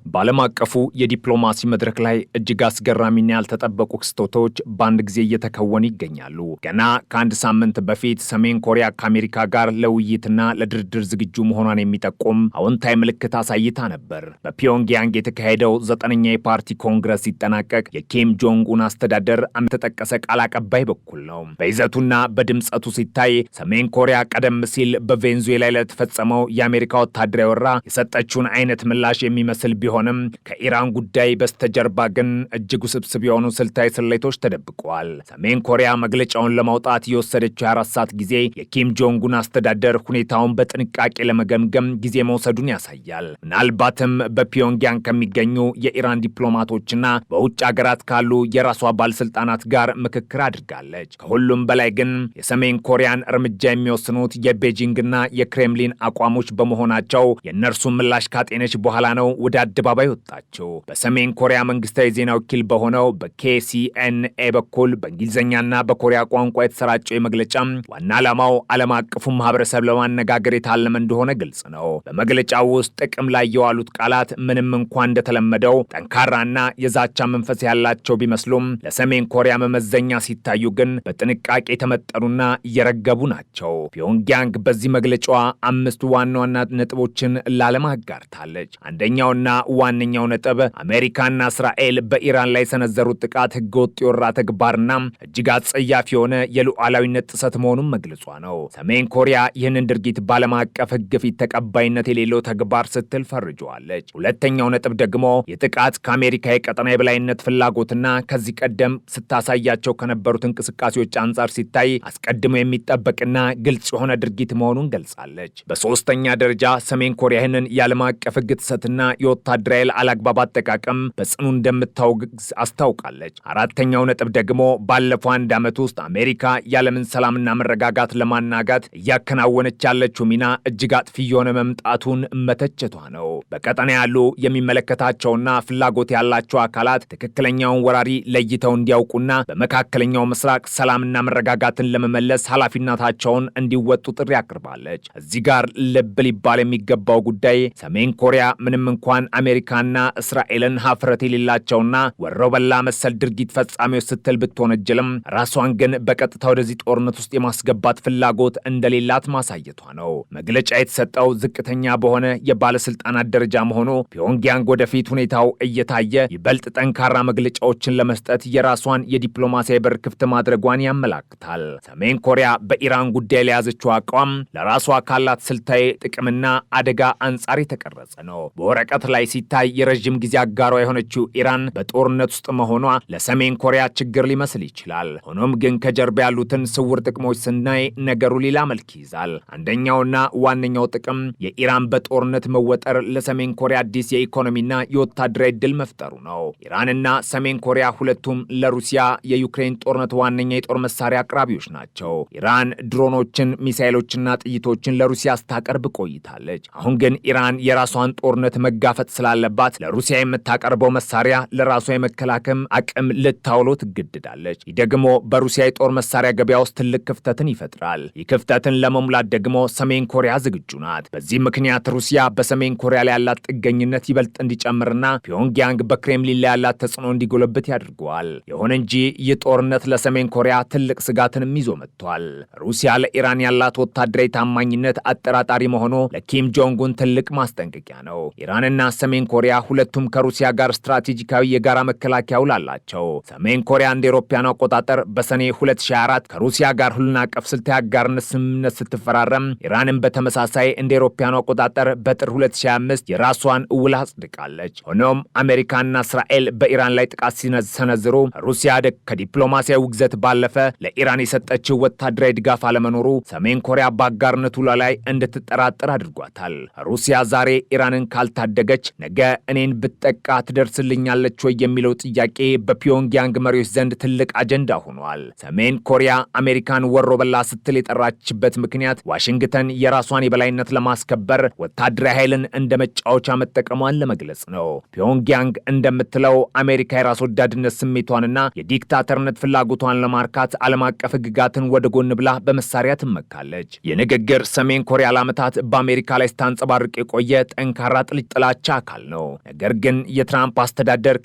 በዓለም አቀፉ የዲፕሎማሲ መድረክ ላይ እጅግ አስገራሚና ያልተጠበቁ ክስተቶች በአንድ ጊዜ እየተከወኑ ይገኛሉ። ገና ከአንድ ሳምንት በፊት ሰሜን ኮሪያ ከአሜሪካ ጋር ለውይይትና ለድርድር ዝግጁ መሆኗን የሚጠቁም አዎንታዊ ምልክት አሳይታ ነበር። በፒዮንግያንግ የተካሄደው 9ኛ የፓርቲ ኮንግረስ ሲጠናቀቅ የኪም ጆንግ ኡን አስተዳደር የተጠቀሰ ቃል አቀባይ በኩል ነው። በይዘቱና በድምጸቱ ሲታይ ሰሜን ኮሪያ ቀደም ሲል በቬንዙዌላ ላይ ለተፈጸመው የአሜሪካ ወታደራዊ ወረራ የሰጠችውን አይነት ምላሽ የሚመስል ቢሆንም ከኢራን ጉዳይ በስተጀርባ ግን እጅግ ውስብስብ የሆኑ ስልታዊ ስሌቶች ተደብቀዋል። ሰሜን ኮሪያ መግለጫውን ለማውጣት የወሰደችው 24 ሰዓት ጊዜ የኪም ጆንግ ኡን አስተዳደር ሁኔታውን በጥንቃቄ ለመገምገም ጊዜ መውሰዱን ያሳያል። ምናልባትም በፒዮንግያንግ ከሚገኙ የኢራን ዲፕሎማቶችና በውጭ ሀገራት ካሉ የራሷ ባለስልጣናት ጋር ምክክር አድርጋለች። ከሁሉም በላይ ግን የሰሜን ኮሪያን እርምጃ የሚወስኑት የቤጂንግና የክሬምሊን አቋሞች በመሆናቸው የእነርሱ ምላሽ ካጤነች በኋላ ነው ወደ አደባባይ ወጣቸው። በሰሜን ኮሪያ መንግስታዊ ዜና ወኪል በሆነው በኬሲኤንኤ በኩል በእንግሊዝኛና በኮሪያ ቋንቋ የተሰራጨው የመግለጫ ዋና ዓላማው ዓለም አቀፉ ማህበረሰብ ለማነጋገር የታለመ እንደሆነ ግልጽ ነው። በመግለጫው ውስጥ ጥቅም ላይ የዋሉት ቃላት ምንም እንኳን እንደተለመደው ጠንካራና የዛቻ መንፈስ ያላቸው ቢመስሉም ለሰሜን ኮሪያ መመዘኛ ሲታዩ ግን በጥንቃቄ የተመጠኑና እየረገቡ ናቸው። ፒዮንግያንግ በዚህ መግለጫዋ 5 ዋና ዋና ነጥቦችን ለዓለም አጋርታለች። አንደኛውና ዋነኛው ነጥብ አሜሪካና እስራኤል በኢራን ላይ የሰነዘሩት ጥቃት ህገወጥ የወረራ ተግባርና እጅግ አጸያፊ የሆነ የሉዓላዊነት ጥሰት መሆኑን መግለጿ ነው። ሰሜን ኮሪያ ይህንን ድርጊት በዓለም አቀፍ ህግ ፊት ተቀባይነት የሌለው ተግባር ስትል ፈርጀዋለች። ሁለተኛው ነጥብ ደግሞ የጥቃት ከአሜሪካ የቀጠና የበላይነት ፍላጎትና ከዚህ ቀደም ስታሳያቸው ከነበሩት እንቅስቃሴዎች አንጻር ሲታይ አስቀድሞ የሚጠበቅና ግልጽ የሆነ ድርጊት መሆኑን ገልጻለች። በሶስተኛ ደረጃ ሰሜን ኮሪያ ይህንን የዓለም አቀፍ ህግ ጥሰትና የወታደራዊ አላግባብ አጠቃቀም በጽኑ እንደምታወግዝ አስታውቃለች። አራተኛው ነጥብ ደግሞ ባለፈው 1 ዓመት ውስጥ አሜሪካ የዓለምን ሰላምና መረጋጋት ለማናጋት እያከናወነች ያለችው ሚና እጅግ አጥፊ የሆነ መምጣቱን መተቸቷ ነው። በቀጠና ያሉ የሚመለከታቸውና ፍላጎት ያላቸው አካላት ትክክለኛውን ወራሪ ለይተው እንዲያውቁና በመካከለኛው ምስራቅ ሰላምና መረጋጋትን ለመመለስ ኃላፊነታቸውን እንዲወጡ ጥሪ አቅርባለች። እዚህ ጋር ልብ ሊባል የሚገባው ጉዳይ ሰሜን ኮሪያ ምንም እንኳን አሜሪካና እስራኤልን ሀፍረት የሌላቸውና ወሮበላ መሰል ድርጊት ፈጻሚዎች ስትል ብትወነጀልም ራሷን ግን በቀጥታ ወደዚህ ጦርነት ውስጥ የማስገባት ፍላጎት እንደሌላት ማሳየቷ ነው። መግለጫ የተሰጠው ዝቅተኛ በሆነ የባለስልጣናት ደረጃ መሆኑ ፒዮንግያንግ ወደፊት ሁኔታው እየታየ ይበልጥ ጠንካራ መግለጫዎችን ለመስጠት የራሷን የዲፕሎማሲያዊ በር ክፍት ማድረጓን ያመላክታል። ሰሜን ኮሪያ በኢራን ጉዳይ ለያዘችው አቋም ለራሷ ካላት ስልታዊ ጥቅምና አደጋ አንጻር የተቀረጸ ነው። በወረቀት ላይ ሲታይ የረጅም ጊዜ አጋሯ የሆነችው ኢራን በጦርነት ውስጥ መሆኗ ለሰሜን ኮሪያ ችግር ሊመስል ይችላል። ሆኖም ግን ከጀርባ ያሉትን ስውር ጥቅሞች ስናይ ነገሩ ሌላ መልክ ይዛል። አንደኛውና ዋነኛው ጥቅም የኢራን በጦርነት መወጠር ለሰሜን ኮሪያ አዲስ የኢኮኖሚና የወታደራዊ ድል መፍጠሩ ነው። ኢራንና ሰሜን ኮሪያ ሁለቱም ለሩሲያ የዩክሬን ጦርነት ዋነኛ የጦር መሳሪያ አቅራቢዎች ናቸው። ኢራን ድሮኖችን፣ ሚሳኤሎችና ጥይቶችን ለሩሲያ ስታቀርብ ቆይታለች። አሁን ግን ኢራን የራሷን ጦርነት መጋፈጥ ስላለባት ለሩሲያ የምታቀርበው መሳሪያ ለራሷ የመከላከም አቅም ልታውሎ ትገደዳለች። ይህ ደግሞ በሩሲያ የጦር መሳሪያ ገበያ ውስጥ ትልቅ ክፍተትን ይፈጥራል። ይህ ክፍተትን ለመሙላት ደግሞ ሰሜን ኮሪያ ዝግጁ ናት። በዚህ ምክንያት ሩሲያ በሰሜን ኮሪያ ላይ ያላት ጥገኝነት ይበልጥ እንዲጨምርና ፒዮንግያንግ በክሬምሊን ላይ ያላት ተጽዕኖ እንዲጎለብት ያደርገዋል። ይሁን እንጂ ይህ ጦርነት ለሰሜን ኮሪያ ትልቅ ስጋትንም ይዞ መጥቷል። ሩሲያ ለኢራን ያላት ወታደራዊ ታማኝነት አጠራጣሪ መሆኑ ለኪም ጆንግ ኡን ትልቅ ማስጠንቀቂያ ነው። ኢራንና ሰሜን ኮሪያ ሁለቱም ከሩሲያ ጋር ስትራቴጂካዊ የጋራ መከላከያ ውል አላቸው። ሰሜን ኮሪያ እንደ አውሮፓውያን አቆጣጠር በሰኔ 2024 ከሩሲያ ጋር ሁሉን አቀፍ ስልታዊ አጋርነት ስምምነት ስትፈራረም ኢራንን በተመሳሳይ እንደ አውሮፓውያን አቆጣጠር በጥር 2025 የራሷን ውል አጽድቃለች። ሆኖም አሜሪካና እስራኤል በኢራን ላይ ጥቃት ሲሰነዝሩ ሩሲያ ከዲፕሎማሲያዊ ውግዘት ባለፈ ለኢራን የሰጠችው ወታደራዊ ድጋፍ አለመኖሩ ሰሜን ኮሪያ በአጋርነቱ ላይ እንድትጠራጠር አድርጓታል። ሩሲያ ዛሬ ኢራንን ካልታደገች ነገ እኔን ብትጠቃ ትደርስልኛለች ወይ የሚለው ጥያቄ በፒዮንግያንግ መሪዎች ዘንድ ትልቅ አጀንዳ ሆኗል። ሰሜን ኮሪያ አሜሪካን ወሮበላ ስትል የጠራችበት ምክንያት ዋሽንግተን የራሷን የበላይነት ለማስከበር ወታደራዊ ኃይልን እንደ መጫወቻ መጠቀሟን ለመግለጽ ነው። ፒዮንግያንግ እንደምትለው አሜሪካ የራስ ወዳድነት ስሜቷንና የዲክታተርነት ፍላጎቷን ለማርካት ዓለም አቀፍ ሕግጋትን ወደ ጎን ብላ በመሳሪያ ትመካለች። የንግግር ሰሜን ኮሪያ ለዓመታት በአሜሪካ ላይ ስታንጸባርቅ የቆየ ጠንካራ ጥላቻ አካል አካል ነው። ነገር ግን የትራምፕ አስተዳደር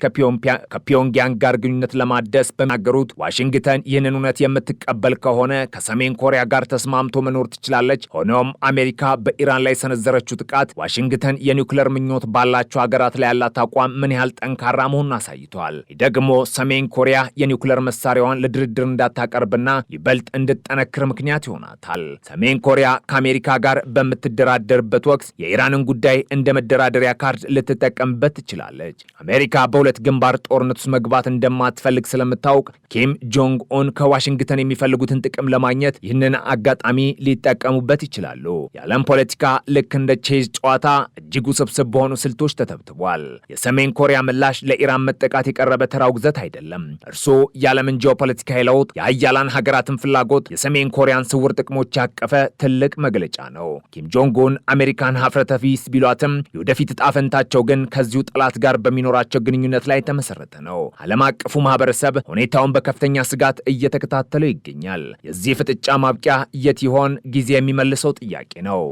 ከፒዮንግያንግ ጋር ግንኙነት ለማደስ በሚናገሩት ዋሽንግተን ይህንን እውነት የምትቀበል ከሆነ ከሰሜን ኮሪያ ጋር ተስማምቶ መኖር ትችላለች። ሆኖም አሜሪካ በኢራን ላይ የሰነዘረችው ጥቃት ዋሽንግተን የኒውክሌር ምኞት ባላቸው ሀገራት ላይ ያላት አቋም ምን ያህል ጠንካራ መሆኑን አሳይቷል። ይህ ደግሞ ሰሜን ኮሪያ የኒውክሌር መሳሪያዋን ለድርድር እንዳታቀርብና ይበልጥ እንድጠነክር ምክንያት ይሆናታል። ሰሜን ኮሪያ ከአሜሪካ ጋር በምትደራደርበት ወቅት የኢራንን ጉዳይ እንደ መደራደሪያ ካርድ ልትጠቀምበት ትችላለች። አሜሪካ በሁለት ግንባር ጦርነት ውስጥ መግባት እንደማትፈልግ ስለምታውቅ ኪም ጆንግ ኡን ከዋሽንግተን የሚፈልጉትን ጥቅም ለማግኘት ይህንን አጋጣሚ ሊጠቀሙበት ይችላሉ። የዓለም ፖለቲካ ልክ እንደ ቼዝ ጨዋታ እጅግ ውስብስብ በሆኑ ስልቶች ተተብትቧል። የሰሜን ኮሪያ ምላሽ ለኢራን መጠቃት የቀረበ ተራ ውግዘት አይደለም። እርሱ የዓለምን ጂኦፖለቲካዊ ለውጥ፣ የሀያላን ሀገራትን ፍላጎት፣ የሰሜን ኮሪያን ስውር ጥቅሞች ያቀፈ ትልቅ መግለጫ ነው። ኪም ጆንግ ኡን አሜሪካን ሀፍረተ ቢስ ቢሏትም የወደፊት ዕጣ ፈንታቸው ግን ከዚሁ ጠላት ጋር በሚኖራቸው ግንኙነት ላይ ተመሰረተ ነው። ዓለም አቀፉ ማህበረሰብ ሁኔታውን በከፍተኛ ስጋት እየተከታተለው ይገኛል። የዚህ ፍጥጫ ማብቂያ የት ይሆን? ጊዜ የሚመልሰው ጥያቄ ነው።